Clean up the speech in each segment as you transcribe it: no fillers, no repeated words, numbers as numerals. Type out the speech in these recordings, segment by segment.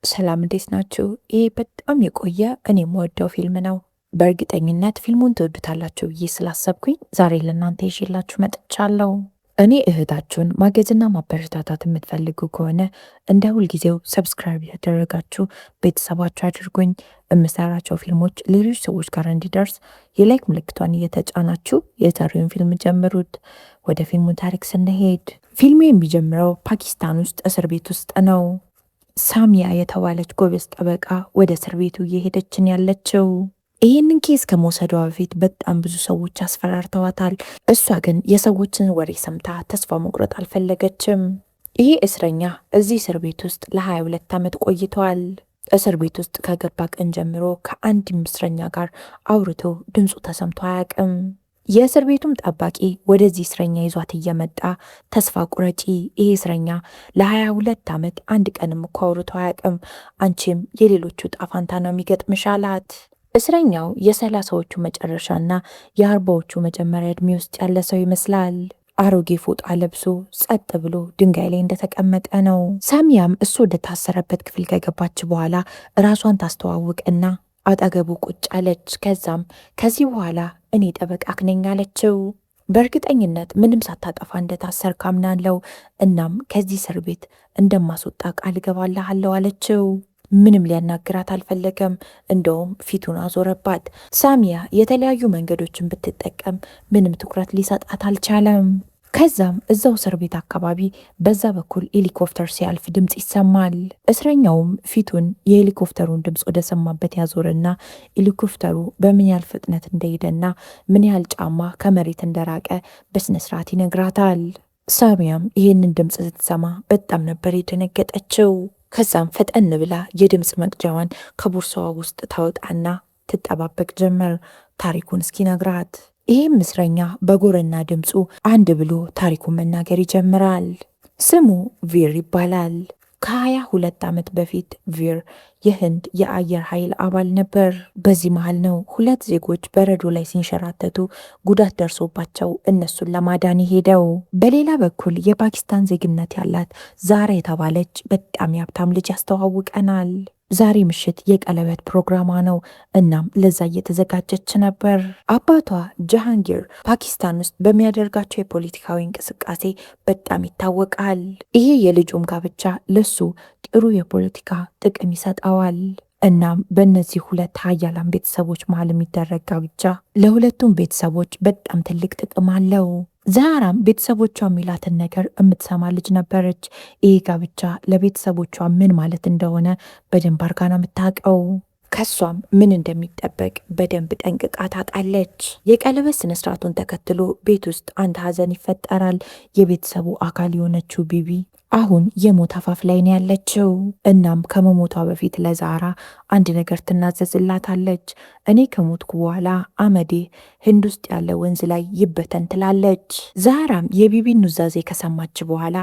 ሰላም እንዴት ናችሁ? ይህ በጣም የቆየ እኔ የምወደው ፊልም ነው። በእርግጠኝነት ፊልሙን ትወዱታላችሁ ብዬ ስላሰብኩኝ ዛሬ ለእናንተ ይዤላችሁ መጥቻለሁ። እኔ እህታችሁን ማገዝና ማበረታታት የምትፈልጉ ከሆነ እንደ ሁልጊዜው ሰብስክራይብ ያደረጋችሁ ቤተሰባችሁ አድርጉኝ። የምሰራቸው ፊልሞች ሌሎች ሰዎች ጋር እንዲደርስ የላይክ ምልክቷን እየተጫናችሁ የዛሬውን ፊልም ጀምሩት። ወደ ፊልሙ ታሪክ ስንሄድ ፊልሙ የሚጀምረው ፓኪስታን ውስጥ እስር ቤት ውስጥ ነው። ሳሚያ የተባለች ጎበዝ ጠበቃ ወደ እስር ቤቱ እየሄደችን ያለችው ይህንን ኬስ ከመውሰዷ በፊት በጣም ብዙ ሰዎች አስፈራርተዋታል። እሷ ግን የሰዎችን ወሬ ሰምታ ተስፋ መቁረጥ አልፈለገችም። ይህ እስረኛ እዚህ እስር ቤት ውስጥ ለ22 ዓመት ቆይተዋል። እስር ቤት ውስጥ ከገባ ቀን ጀምሮ ከአንድም እስረኛ ጋር አውርቶ ድምፁ ተሰምቶ አያውቅም። የእስር ቤቱም ጠባቂ ወደዚህ እስረኛ ይዟት እየመጣ ተስፋ ቁረጪ፣ ይሄ እስረኛ ለ22 ዓመት አንድ ቀንም እኮ አውርቶ አያውቅም፣ አንቺም የሌሎቹ ጣፋንታ ነው የሚገጥምሽ አላት። እስረኛው የ30ዎቹ መጨረሻና የ40ዎቹ መጀመሪያ ዕድሜ ውስጥ ያለ ሰው ይመስላል። አሮጌ ፎጣ ለብሶ ጸጥ ብሎ ድንጋይ ላይ እንደተቀመጠ ነው። ሳሚያም እሱ ወደ ታሰረበት ክፍል ከገባች በኋላ ራሷን ታስተዋውቅና አጠገቡ ቁጭ አለች። ከዛም ከዚህ በኋላ እኔ ጠበቃክ ነኝ አለችው። በእርግጠኝነት ምንም ሳታጠፋ እንደታሰር ካምናለው፣ እናም ከዚህ እስር ቤት እንደማስወጣ ቃል እገባልሃለሁ አለችው። ምንም ሊያናግራት አልፈለገም። እንደውም ፊቱን አዞረባት። ሳሚያ የተለያዩ መንገዶችን ብትጠቀም ምንም ትኩረት ሊሰጣት አልቻለም። ከዛም እዛው እስር ቤት አካባቢ በዛ በኩል ሄሊኮፕተር ሲያልፍ ድምፅ ይሰማል። እስረኛውም ፊቱን የሄሊኮፕተሩን ድምፅ ወደ ሰማበት ያዞርና ሄሊኮፕተሩ በምን ያህል ፍጥነት እንደሄደና ምን ያህል ጫማ ከመሬት እንደራቀ በስነስርዓት ይነግራታል። ሳሚያም ይህንን ድምፅ ስትሰማ በጣም ነበር የደነገጠችው። ከዛም ፈጠን ብላ የድምፅ መቅጃዋን ከቦርሳዋ ውስጥ ታወጣና ትጠባበቅ ጀመር ታሪኩን እስኪነግራት። ይህም እስረኛ በጎረና ድምፁ አንድ ብሎ ታሪኩን መናገር ይጀምራል። ስሙ ቪር ይባላል። ከ22 ዓመት በፊት ቪር የህንድ የአየር ኃይል አባል ነበር። በዚህ መሃል ነው ሁለት ዜጎች በረዶ ላይ ሲንሸራተቱ ጉዳት ደርሶባቸው እነሱን ለማዳን ሄደው። በሌላ በኩል የፓኪስታን ዜግነት ያላት ዛራ የተባለች በጣም የሀብታም ልጅ ያስተዋውቀናል። ዛሬ ምሽት የቀለበት ፕሮግራሟ ነው። እናም ለዛ እየተዘጋጀች ነበር። አባቷ ጃሃንጊር ፓኪስታን ውስጥ በሚያደርጋቸው የፖለቲካዊ እንቅስቃሴ በጣም ይታወቃል። ይሄ የልጁም ጋብቻ ለሱ ጥሩ የፖለቲካ ጥቅም ይሰጠዋል። እናም በእነዚህ ሁለት ሀያላን ቤተሰቦች መሀል የሚደረግ ጋብቻ ለሁለቱም ቤተሰቦች በጣም ትልቅ ጥቅም አለው። ዛራም ቤተሰቦቿ የሚላትን ነገር የምትሰማ ልጅ ነበረች። ይህ ጋብቻ ለቤተሰቦቿ ምን ማለት እንደሆነ በደንብ አርጋ ነው የምታውቀው። ከሷም ምን እንደሚጠበቅ በደንብ ጠንቅቃ ታውቃለች። የቀለበት ስነስርዓቱን ተከትሎ ቤት ውስጥ አንድ ሀዘን ይፈጠራል። የቤተሰቡ አካል የሆነችው ቢቢ አሁን የሞት አፋፍ ላይ ነው ያለችው። እናም ከመሞቷ በፊት ለዛራ አንድ ነገር ትናዘዝላታለች። እኔ ከሞትኩ በኋላ አመዴ ህንድ ውስጥ ያለ ወንዝ ላይ ይበተን ትላለች። ዛራም የቢቢን ኑዛዜ ከሰማች በኋላ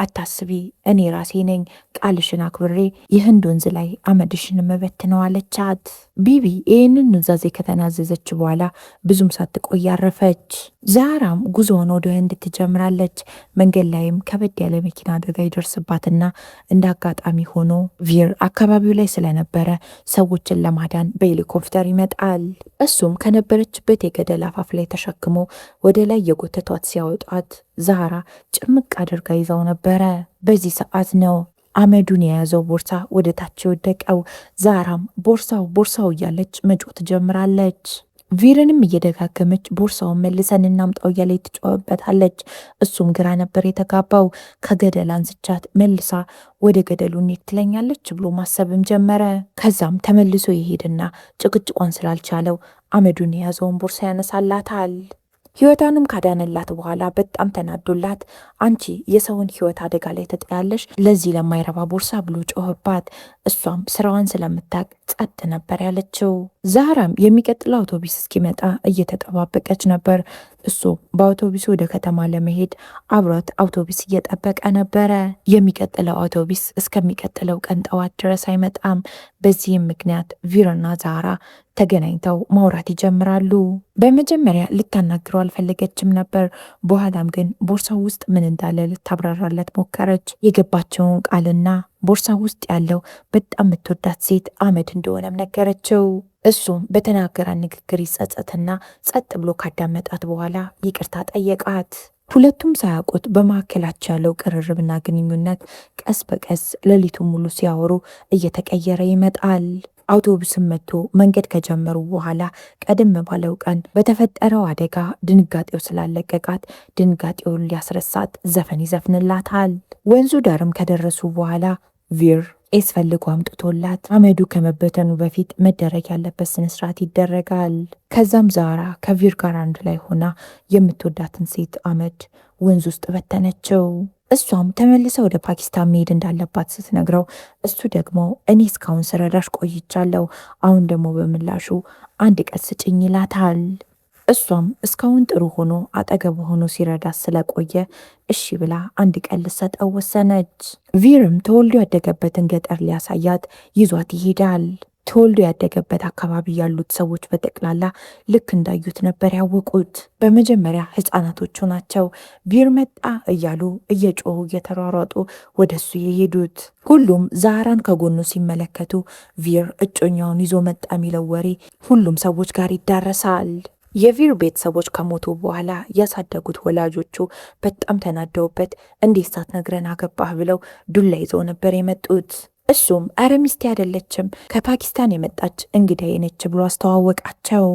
አታስቢ፣ እኔ ራሴ ነኝ ቃልሽን አክብሬ የህንድ ወንዝ ላይ አመድሽን መበትነው አለቻት። ቢቢ ይህንን ኑዛዜ ከተናዘዘች በኋላ ብዙም ሳትቆይ አረፈች። ዛራም ጉዞውን ወደ ህንድ ትጀምራለች። መንገድ ላይም ከበድ ያለ መኪና አደጋ ይደርስባትና እንደ አጋጣሚ ሆኖ ቪር አካባቢው ላይ ስለነበረ ሰዎችን ለማዳን በሄሊኮፕተር ይመጣል። እሱም ከነበረችበት የገደል አፋፍ ላይ ተሸክሞ ወደ ላይ የጎተቷት ሲያወጧት ዛራ ጭምቅ አድርጋ ይዛው ነበረ። በዚህ ሰዓት ነው አመዱን የያዘው ቦርሳ ወደ ታች የወደቀው። ዛራም ቦርሳው እያለች መጮህ ትጀምራለች። ቪርንም እየደጋገመች ቦርሳውን መልሰን እናምጣው እያለች ትጮህበታለች። እሱም ግራ ነበር የተጋባው። ከገደል አንስቻት መልሳ ወደ ገደሉ እንሂድ ትለኛለች ብሎ ማሰብም ጀመረ። ከዛም ተመልሶ ይሄድና ጭቅጭቋን ስላልቻለው አመዱን የያዘውን ቦርሳ ያነሳላታል። ህይወቷንም ካዳነላት በኋላ በጣም ተናዶላት አንቺ የሰውን ህይወት አደጋ ላይ ተጥያለሽ ለዚህ ለማይረባ ቦርሳ ብሎ ጮህባት። እሷም ስራዋን ስለምታቅ ጸጥ ነበር ያለችው። ዛራም የሚቀጥለው አውቶቢስ እስኪመጣ እየተጠባበቀች ነበር። እሱ በአውቶቢሱ ወደ ከተማ ለመሄድ አብሯት አውቶቢስ እየጠበቀ ነበረ። የሚቀጥለው አውቶቢስ እስከሚቀጥለው ቀን ጠዋት ድረስ አይመጣም። በዚህም ምክንያት ቪርና ዛራ ተገናኝተው ማውራት ይጀምራሉ። በመጀመሪያ ልታናግረው አልፈለገችም ነበር። በኋላም ግን ቦርሳው ውስጥ ምን እንዳለ ልታብራራለት ሞከረች። የገባቸውን ቃልና ቦርሳ ውስጥ ያለው በጣም የምትወዳት ሴት አመድ እንደሆነም ነገረችው። እሱም በተናገራት ንግግር ይጸጸትና ጸጥ ብሎ ካዳመጣት በኋላ ይቅርታ ጠየቃት። ሁለቱም ሳያውቁት በመካከላቸው ያለው ቅርርብና ግንኙነት ቀስ በቀስ ሌሊቱን ሙሉ ሲያወሩ እየተቀየረ ይመጣል። አውቶቡስም መጥቶ መንገድ ከጀመሩ በኋላ ቀደም ባለው ቀን በተፈጠረው አደጋ ድንጋጤው ስላለቀቃት ድንጋጤውን ሊያስረሳት ዘፈን ይዘፍንላታል። ወንዙ ዳርም ከደረሱ በኋላ ቪር ኤስ ፈልጎ አምጥቶላት አመዱ ከመበተኑ በፊት መደረግ ያለበት ስነስርዓት ይደረጋል። ከዛም ዛራ ከቪር ጋር አንድ ላይ ሆና የምትወዳትን ሴት አመድ ወንዝ ውስጥ በተነችው። እሷም ተመልሰ ወደ ፓኪስታን መሄድ እንዳለባት ስትነግረው እሱ ደግሞ እኔ እስካሁን ስረዳሽ ቆይቻለሁ፣ አሁን ደግሞ በምላሹ አንድ ቀን ስጭኝ ይላታል። እሷም እስካሁን ጥሩ ሆኖ አጠገቡ ሆኖ ሲረዳት ስለቆየ እሺ ብላ አንድ ቀን ልትሰጠው ወሰነች። ቪርም ተወልዶ ያደገበትን ገጠር ሊያሳያት ይዟት ይሄዳል። ተወልዶ ያደገበት አካባቢ ያሉት ሰዎች በጠቅላላ ልክ እንዳዩት ነበር ያወቁት። በመጀመሪያ ህፃናቶቹ ናቸው ቪር መጣ እያሉ እየጮሁ እየተሯሯጡ ወደሱ የሄዱት። ሁሉም ዛራን ከጎኑ ሲመለከቱ ቪር እጮኛውን ይዞ መጣ የሚለው ወሬ ሁሉም ሰዎች ጋር ይዳረሳል። የቪር ቤተሰቦች ከሞቱ በኋላ ያሳደጉት ወላጆቹ በጣም ተናደውበት እንዴት ሳትነግረን አገባህ ብለው ዱላ ይዘው ነበር የመጡት። እሱም አረ ሚስቴ አይደለችም ከፓኪስታን የመጣች እንግዳዬ ነች ብሎ አስተዋወቃቸው።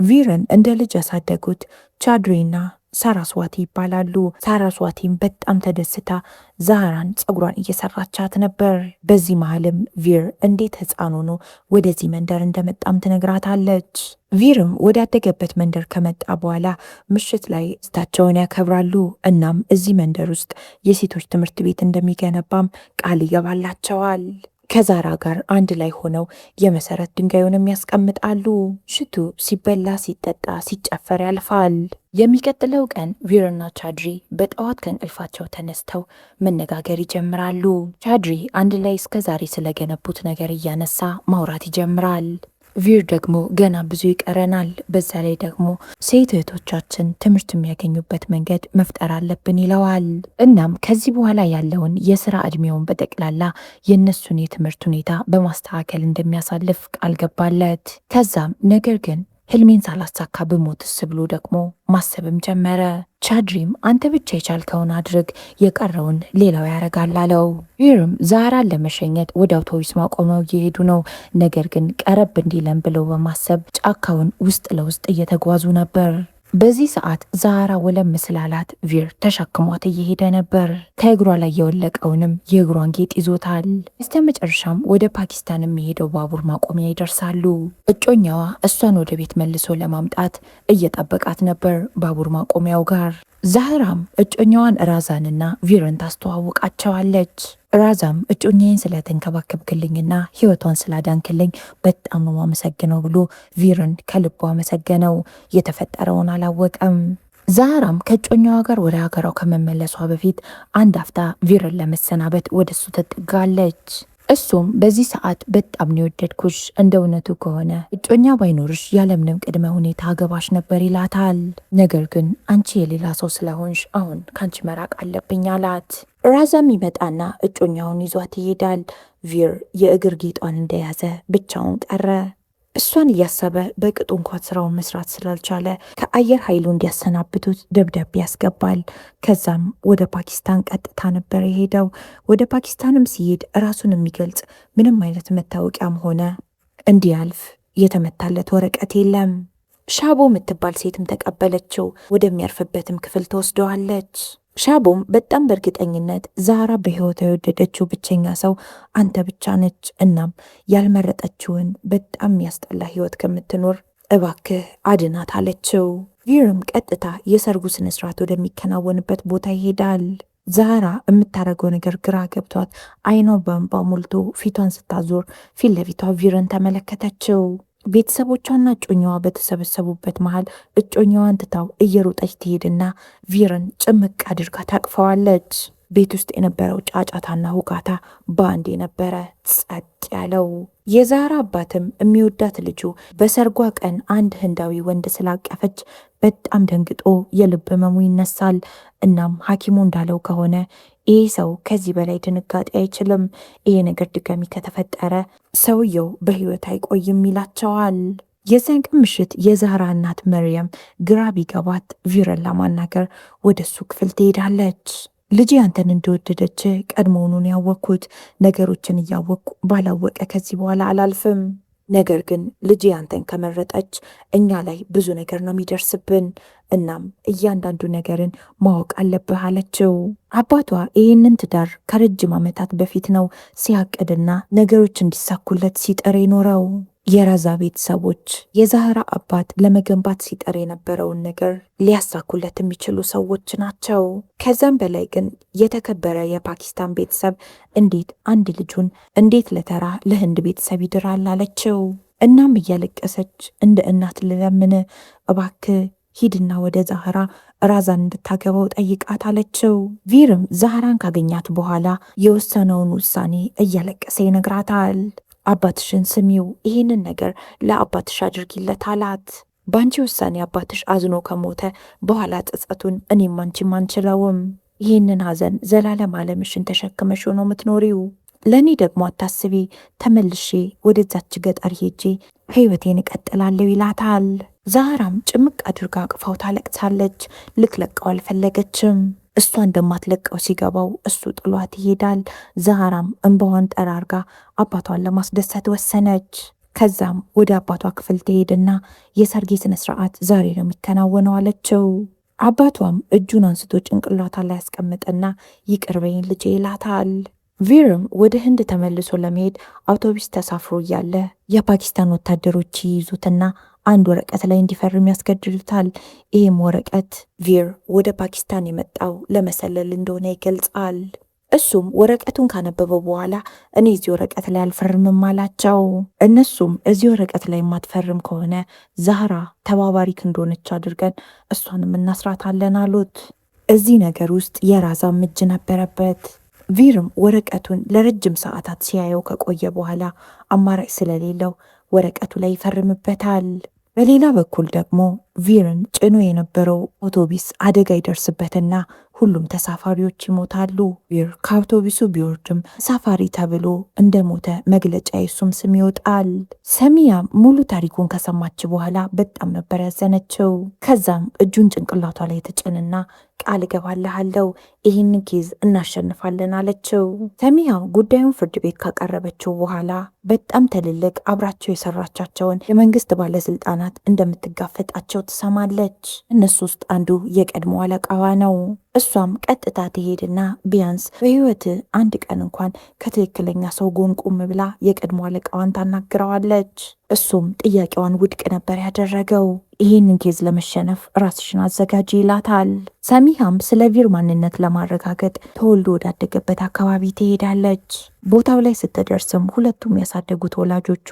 ቪርን እንደ ልጅ ያሳደጉት ቻድሪና ሳራስዋቲ ይባላሉ። ሳራስዋቲም በጣም ተደስታ ዛራን ጸጉሯን እየሰራቻት ነበር። በዚህ መሀልም ቪር እንዴት ህፃን ሆኖ ወደዚህ መንደር እንደመጣም ትነግራታለች። ቪርም ወዳደገበት መንደር ከመጣ በኋላ ምሽት ላይ ደስታቸውን ያከብራሉ። እናም እዚህ መንደር ውስጥ የሴቶች ትምህርት ቤት እንደሚገነባም ቃል ይገባላቸዋል። ከዛራ ጋር አንድ ላይ ሆነው የመሰረት ድንጋዩንም ያስቀምጣሉ። ሽቱ ሲበላ ሲጠጣ ሲጨፈር ያልፋል። የሚቀጥለው ቀን ቪርና ቻድሪ በጠዋት ከእንቅልፋቸው ተነስተው መነጋገር ይጀምራሉ። ቻድሪ አንድ ላይ እስከ ዛሬ ስለገነቡት ነገር እያነሳ ማውራት ይጀምራል። ቪር ደግሞ ገና ብዙ ይቀረናል፣ በዛ ላይ ደግሞ ሴት እህቶቻችን ትምህርት የሚያገኙበት መንገድ መፍጠር አለብን ይለዋል። እናም ከዚህ በኋላ ያለውን የስራ እድሜውን በጠቅላላ የእነሱን የትምህርት ሁኔታ በማስተካከል እንደሚያሳልፍ ቃል ገባለት። ከዛም ነገር ግን ህልሜን ሳላሳካ ብሞትስ ብሎ ደግሞ ማሰብም ጀመረ። ቻድሪም አንተ ብቻ የቻልከውን አድርግ፣ የቀረውን ሌላው ያረጋል አለው። ቪርም ዛራን ለመሸኘት ወደ አውቶቡስ ማቆሚያው እየሄዱ ነው። ነገር ግን ቀረብ እንዲለን ብለው በማሰብ ጫካውን ውስጥ ለውስጥ እየተጓዙ ነበር። በዚህ ሰዓት ዛራ ወለም ስላላት ቪር ተሸክሟት እየሄደ ነበር። ከእግሯ ላይ የወለቀውንም የእግሯን ጌጥ ይዞታል። እስከ መጨረሻም ወደ ፓኪስታን የሚሄደው ባቡር ማቆሚያ ይደርሳሉ። እጮኛዋ እሷን ወደ ቤት መልሶ ለማምጣት እየጠበቃት ነበር ባቡር ማቆሚያው ጋር። ዛህራም እጮኛዋን ራዛንና ቪርን ታስተዋውቃቸዋለች። ራዛም እጮኛዬን ስለተንከባከብክልኝና ህይወቷን ስላዳንክልኝ በጣም ነው ማመሰግነው ብሎ ቪርን ከልቡ አመሰገነው። የተፈጠረውን አላወቀም። ዛህራም ከእጮኛዋ ጋር ወደ ሀገሯ ከመመለሷ በፊት አንድ አፍታ ቪርን ለመሰናበት ወደሱ ትጠጋለች። እሱም በዚህ ሰዓት በጣም ነው የወደድኩሽ፣ እንደ እውነቱ ከሆነ እጮኛ ባይኖርሽ ያለምንም ቅድመ ሁኔታ አገባሽ ነበር ይላታል። ነገር ግን አንቺ የሌላ ሰው ስለሆንሽ አሁን ካንቺ መራቅ አለብኝ አላት። ራዛም ይመጣና እጮኛውን ይዟት ይሄዳል። ቪር የእግር ጌጧን እንደያዘ ብቻውን ቀረ። እሷን እያሰበ በቅጡ እንኳን ስራውን መስራት ስላልቻለ ከአየር ኃይሉ እንዲያሰናብቱት ደብዳቤ ያስገባል። ከዛም ወደ ፓኪስታን ቀጥታ ነበር የሄደው። ወደ ፓኪስታንም ሲሄድ ራሱን የሚገልጽ ምንም አይነት መታወቂያም ሆነ እንዲያልፍ የተመታለት ወረቀት የለም። ሻቦ የምትባል ሴትም ተቀበለችው። ወደሚያርፍበትም ክፍል ተወስደዋለች። ሻቦም በጣም በእርግጠኝነት ዛራ በህይወቷ የወደደችው ብቸኛ ሰው አንተ ብቻ ነች። እናም ያልመረጠችውን በጣም የሚያስጠላ ህይወት ከምትኖር እባክህ አድናት አለችው። ቪርም ቀጥታ የሰርጉ ስነስርዓት ወደሚከናወንበት ቦታ ይሄዳል። ዛራ የምታደርገው ነገር ግራ ገብቷት አይኗ በእንባ ሞልቶ ፊቷን ስታዞር ፊት ለፊቷ ቪርን ተመለከተችው። ቤተሰቦቿና እጮኛዋ በተሰበሰቡበት መሃል እጮኛዋን ትታው እየሮጠች ትሄድና ቪርን ጭምቅ አድርጋ ታቅፈዋለች። ቤት ውስጥ የነበረው ጫጫታና ሁካታ በአንድ የነበረ ጸጥ ያለው። የዛራ አባትም የሚወዳት ልጁ በሰርጓ ቀን አንድ ህንዳዊ ወንድ ስላቀፈች በጣም ደንግጦ የልብ ህመሙ ይነሳል። እናም ሐኪሙ እንዳለው ከሆነ ይህ ሰው ከዚህ በላይ ድንጋጤ አይችልም፣ ይሄ ነገር ድጋሚ ከተፈጠረ ሰውየው በህይወት አይቆይም ይላቸዋል። የዚያን ቀን ምሽት የዛህራ እናት መርየም ግራ ቢገባት ቪርን ለማናገር ወደ እሱ ክፍል ትሄዳለች። ልጄ አንተን እንደወደደች ቀድሞውኑን ያወቅኩት፣ ነገሮችን እያወቅኩ ባላወቀ ከዚህ በኋላ አላልፍም። ነገር ግን ልጄ አንተን ከመረጠች እኛ ላይ ብዙ ነገር ነው የሚደርስብን። እናም እያንዳንዱ ነገርን ማወቅ አለብህ አለችው። አባቷ ይህንን ትዳር ከረጅም ዓመታት በፊት ነው ሲያቅድና ነገሮች እንዲሳኩለት ሲጥር የኖረው። የራዛ ቤተሰቦች የዛህራ አባት ለመገንባት ሲጠር የነበረውን ነገር ሊያሳኩለት የሚችሉ ሰዎች ናቸው። ከዛም በላይ ግን የተከበረ የፓኪስታን ቤተሰብ እንዴት አንድ ልጁን እንዴት ለተራ ለህንድ ቤተሰብ ይድራል አለችው። እናም እያለቀሰች እንደ እናት ልለምን እባክህ ሂድና ወደ ዛህራ ራዛን እንድታገባው ጠይቃት አለችው። ቪርም ዛህራን ካገኛት በኋላ የወሰነውን ውሳኔ እያለቀሰ ይነግራታል። አባትሽን ስሚው፣ ይህንን ነገር ለአባትሽ አድርጊለት አላት። በአንቺ ውሳኔ አባትሽ አዝኖ ከሞተ በኋላ ጸጸቱን እኔም አንቺም አንችለውም። ይህንን ሐዘን ዘላለም ዓለምሽን ተሸክመሽ ነው የምትኖሪው። ለእኔ ደግሞ አታስቢ፣ ተመልሼ ወደዛች ገጠር ሄጄ ህይወቴን እቀጥላለሁ ይላታል። ዛህራም ጭምቅ አድርጋ አቅፋው ታለቅሳለች። ልትለቀው አልፈለገችም። እሷ እንደማትለቀው ሲገባው እሱ ጥሏት ይሄዳል። ዛህራም እንባዋን ጠራርጋ አባቷን ለማስደሰት ወሰነች። ከዛም ወደ አባቷ ክፍል ትሄድና የሰርጌ ስነ ስርዓት ዛሬ ነው የሚከናወነው አለችው። አባቷም እጁን አንስቶ ጭንቅላቷ ላይ ያስቀምጥና ይቅር በይኝ ልጄ ይላታል። ቪርም ወደ ህንድ ተመልሶ ለመሄድ አውቶቡስ ተሳፍሮ እያለ የፓኪስታን ወታደሮች ይይዙትና አንድ ወረቀት ላይ እንዲፈርም ያስገድዱታል። ይህም ወረቀት ቪር ወደ ፓኪስታን የመጣው ለመሰለል እንደሆነ ይገልጻል። እሱም ወረቀቱን ካነበበው በኋላ እኔ እዚህ ወረቀት ላይ አልፈርምም አላቸው። እነሱም እዚህ ወረቀት ላይ የማትፈርም ከሆነ ዛህራ ተባባሪክ እንደሆነች አድርገን እሷንም እናስራታለን አሉት። እዚህ ነገር ውስጥ የራዛም እጅ ነበረበት። ቪርም ወረቀቱን ለረጅም ሰዓታት ሲያየው ከቆየ በኋላ አማራጭ ስለሌለው ወረቀቱ ላይ ይፈርምበታል። በሌላ በኩል ደግሞ ቪርን ጭኖ የነበረው አውቶቡስ አደጋ ይደርስበትና ሁሉም ተሳፋሪዎች ይሞታሉ። ቪር ከአውቶቡሱ ቢወርድም ተሳፋሪ ተብሎ እንደሞተ መግለጫ የሱም ስም ይወጣል። ሰሚያ ሙሉ ታሪኩን ከሰማች በኋላ በጣም ነበር ያዘነችው። ከዛም እጁን ጭንቅላቷ ላይ ትጭንና ቃል እገባልሃለሁ ይህን ኬዝ እናሸንፋለን አለችው። ሰሚያ ጉዳዩን ፍርድ ቤት ካቀረበችው በኋላ በጣም ትልልቅ አብራቸው የሰራቻቸውን የመንግስት ባለስልጣናት እንደምትጋፈጣቸው ትሰማለች። እነሱ ውስጥ አንዱ የቀድሞ አለቃዋ ነው። እሷም ቀጥታ ትሄድና ቢያንስ በህይወት አንድ ቀን እንኳን ከትክክለኛ ሰው ጎን ቁም ብላ የቀድሞ አለቃዋን ታናግረዋለች። እሱም ጥያቄዋን ውድቅ ነበር ያደረገው። ይህንን ኬዝ ለመሸነፍ ራስሽን አዘጋጅ ይላታል። ሰሚሃም ስለ ቪር ማንነት ለማረጋገጥ ተወልዶ ወዳደገበት አካባቢ ትሄዳለች። ቦታው ላይ ስትደርስም ሁለቱም ያሳደጉት ወላጆቹ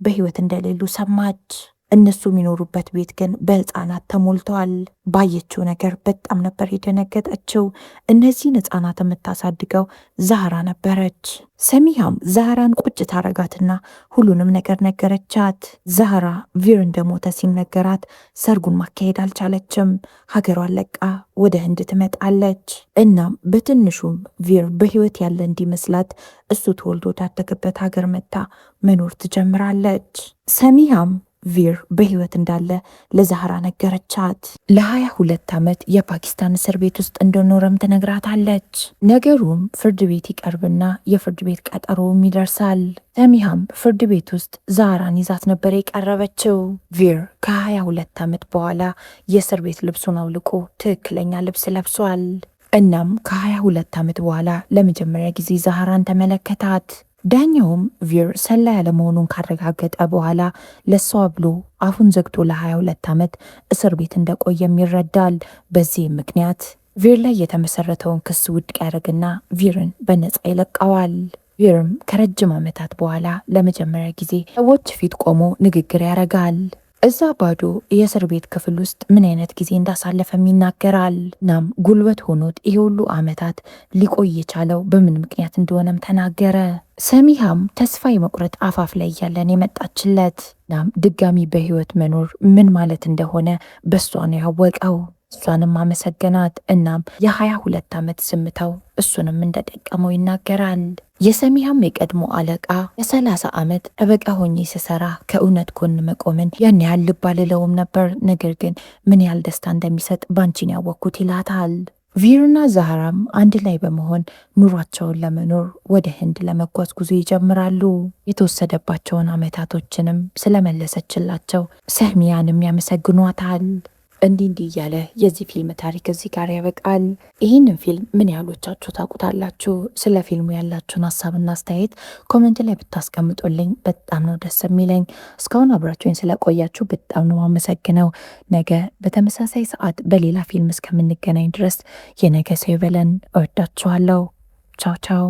በህይወት እንደሌሉ ሰማች። እነሱ የሚኖሩበት ቤት ግን በህፃናት ተሞልተዋል። ባየችው ነገር በጣም ነበር የደነገጠችው። እነዚህን ህፃናት የምታሳድገው ዛህራ ነበረች። ሰሚሃም ዛህራን ቁጭ ታረጋትና ሁሉንም ነገር ነገረቻት። ዛህራ ቪር እንደሞተ ሲነገራት ሰርጉን ማካሄድ አልቻለችም። ሀገሯን ለቃ ወደ ህንድ ትመጣለች። እናም በትንሹም ቪር በህይወት ያለ እንዲመስላት እሱ ተወልዶ ወዳደገበት ሀገር መጥታ መኖር ትጀምራለች። ሰሚሃም ቪር በህይወት እንዳለ ለዛህራ ነገረቻት። ለ22 ዓመት የፓኪስታን እስር ቤት ውስጥ እንደኖረም ትነግራታለች። ነገሩም ፍርድ ቤት ይቀርብና የፍርድ ቤት ቀጠሮም ይደርሳል። ሰሚሃም ፍርድ ቤት ውስጥ ዛህራን ይዛት ነበር የቀረበችው። ቪር ከ22 ዓመት በኋላ የእስር ቤት ልብሱን አውልቆ ትክክለኛ ልብስ ለብሷል። እናም ከ22 ዓመት በኋላ ለመጀመሪያ ጊዜ ዛህራን ተመለከታት። ዳኛውም ቪር ሰላይ ያለመሆኑን ካረጋገጠ በኋላ ለሷ ብሎ አፉን ዘግቶ ለ22 ዓመት እስር ቤት እንደቆየም ይረዳል። በዚህም ምክንያት ቪር ላይ የተመሰረተውን ክስ ውድቅ ያደርግና ቪርን በነፃ ይለቀዋል። ቪርም ከረጅም ዓመታት በኋላ ለመጀመሪያ ጊዜ ሰዎች ፊት ቆሞ ንግግር ያደርጋል። እዛ ባዶ የእስር ቤት ክፍል ውስጥ ምን አይነት ጊዜ እንዳሳለፈም ይናገራል። ናም ጉልበት ሆኖት ይሄ ሁሉ ዓመታት ሊቆይ የቻለው በምን ምክንያት እንደሆነም ተናገረ። ሰሚሃም ተስፋ የመቁረጥ አፋፍ ላይ እያለን የመጣችለት ናም ድጋሚ በህይወት መኖር ምን ማለት እንደሆነ በሷ ነው ያወቀው። እሷንም አመሰገናት። እናም የ22 ዓመት ስምተው እሱንም እንደጠቀመው ይናገራል። የሰሚሃም የቀድሞ አለቃ የ30 ዓመት ጠበቃ ሆኜ ስሰራ ከእውነት ጎን መቆምን ያን ያህል ልብ አልለውም ነበር፣ ነገር ግን ምን ያህል ደስታ እንደሚሰጥ ባንቺን ያወቅኩት ይላታል። ቪርና ዛህራም አንድ ላይ በመሆን ኑሯቸውን ለመኖር ወደ ህንድ ለመጓዝ ጉዞ ይጀምራሉ። የተወሰደባቸውን ዓመታቶችንም ስለመለሰችላቸው ሰህሚያንም ያመሰግኗታል። እንዲህ እያለ የዚህ ፊልም ታሪክ እዚህ ጋር ያበቃል። ይህንን ፊልም ምን ያህሎቻችሁ ታውቁታላችሁ? ስለ ፊልሙ ያላችሁን ሀሳብና አስተያየት ኮመንት ላይ ብታስቀምጡልኝ በጣም ነው ደስ የሚለኝ። እስካሁን አብራችሁኝ ስለቆያችሁ በጣም ነው አመሰግነው። ነገ በተመሳሳይ ሰዓት በሌላ ፊልም እስከምንገናኝ ድረስ የነገ ሰው ይበለን። እወዳችኋለሁ። ቻው ቻው።